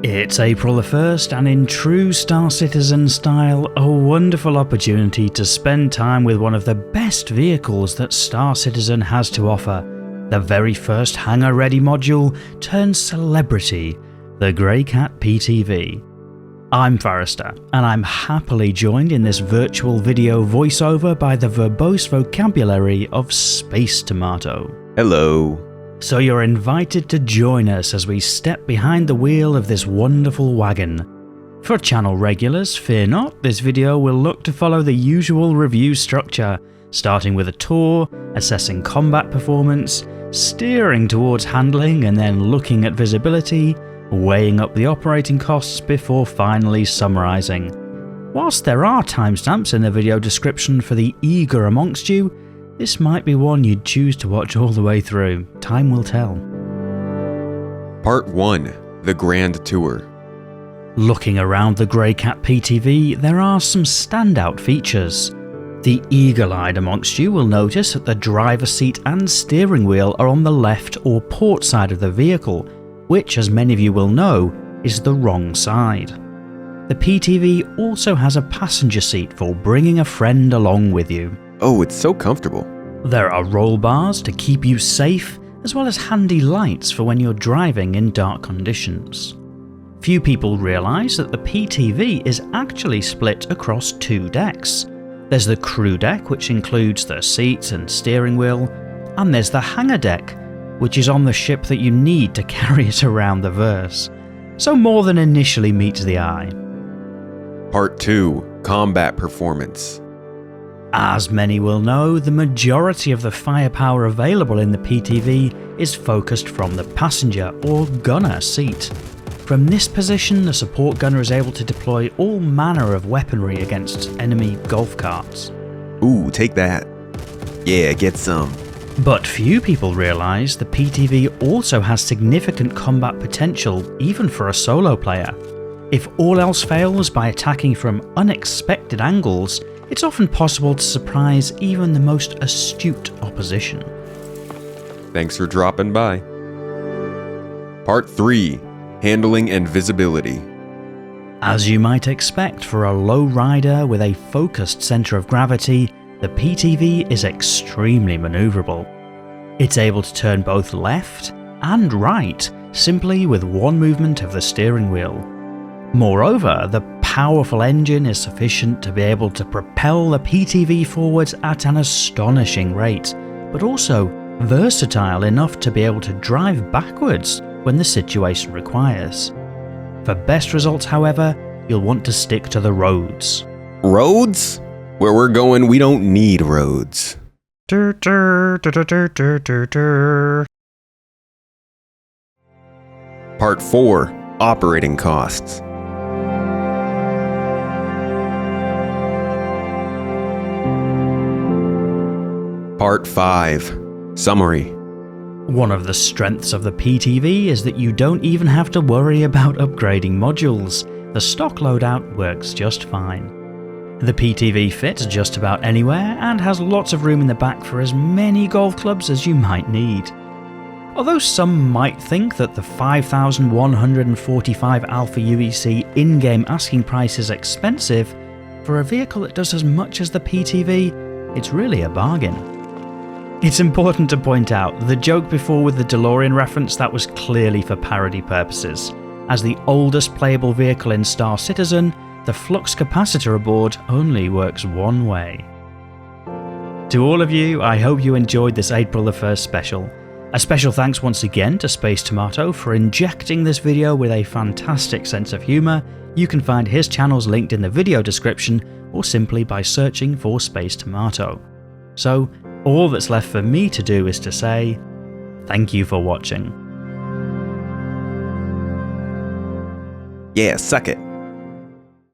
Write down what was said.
It's April the 1st, and in true Star Citizen style, a wonderful opportunity to spend time with one of the best vehicles that Star Citizen has to offer. The very first hangar-ready module turned celebrity, the Greycat PTV. I'm Forrester, and I'm happily joined in this virtual video voiceover by the verbose vocabulary of SpaceTomato. Hello. So you're invited to join us as we step behind the wheel of this wonderful wagon. For channel regulars, fear not, this video will look to follow the usual review structure, starting with a tour, assessing combat performance, steering towards handling and then looking at visibility, weighing up the operating costs before finally summarising. Whilst there are timestamps in the video description for the eager amongst you, this might be one you'd choose to watch all the way through. Time will tell. Part 1. The Grand Tour. Looking around the Greycat PTV, there are some standout features. The eagle-eyed amongst you will notice that the driver's seat and steering wheel are on the left or port side of the vehicle, which, as many of you will know, is the wrong side. The PTV also has a passenger seat for bringing a friend along with you. Oh, it's so comfortable. There are roll bars to keep you safe, as well as handy lights for when you're driving in dark conditions. Few people realise that the PTV is actually split across two decks. There's the crew deck, which includes the seats and steering wheel, and there's the hangar deck, which is on the ship that you need to carry it around the verse. So more than initially meets the eye. Part 2. Combat Performance. As many will know, the majority of the firepower available in the PTV is focused from the passenger or gunner seat. From this position, the support gunner is able to deploy all manner of weaponry against enemy golf carts. Ooh, take that. Yeah, get some. But few people realise the PTV also has significant combat potential even for a solo player. If all else fails by attacking from unexpected angles, it's often possible to surprise even the most astute opposition. Thanks for dropping by. Part 3. Handling and Visibility. As you might expect for a low rider with a focused centre of gravity, the PTV is extremely manoeuvrable. It's able to turn both left and right simply with one movement of the steering wheel. Moreover, the powerful engine is sufficient to be able to propel the PTV forwards at an astonishing rate, but also versatile enough to be able to drive backwards when the situation requires. For best results, however, you'll want to stick to the roads. Roads? Where we're going, we don't need roads. Part 4. Operating Costs. Part 5. Summary. One of the strengths of the PTV is that you don't even have to worry about upgrading modules. The stock loadout works just fine. The PTV fits just about anywhere and has lots of room in the back for as many golf clubs as you might need. Although some might think that the 5,145 Alpha UEC in-game asking price is expensive, for a vehicle that does as much as the PTV, it's really a bargain. It's important to point out, the joke before with the DeLorean reference, that was clearly for parody purposes. As the oldest playable vehicle in Star Citizen, the flux capacitor aboard only works one way. To all of you, I hope you enjoyed this April the 1st special. A special thanks once again to SpaceTomato for injecting this video with a fantastic sense of humour. You can find his channels linked in the video description or simply by searching for SpaceTomato. So, all that's left for me to do is to say, thank you for watching. Yeah, suck it.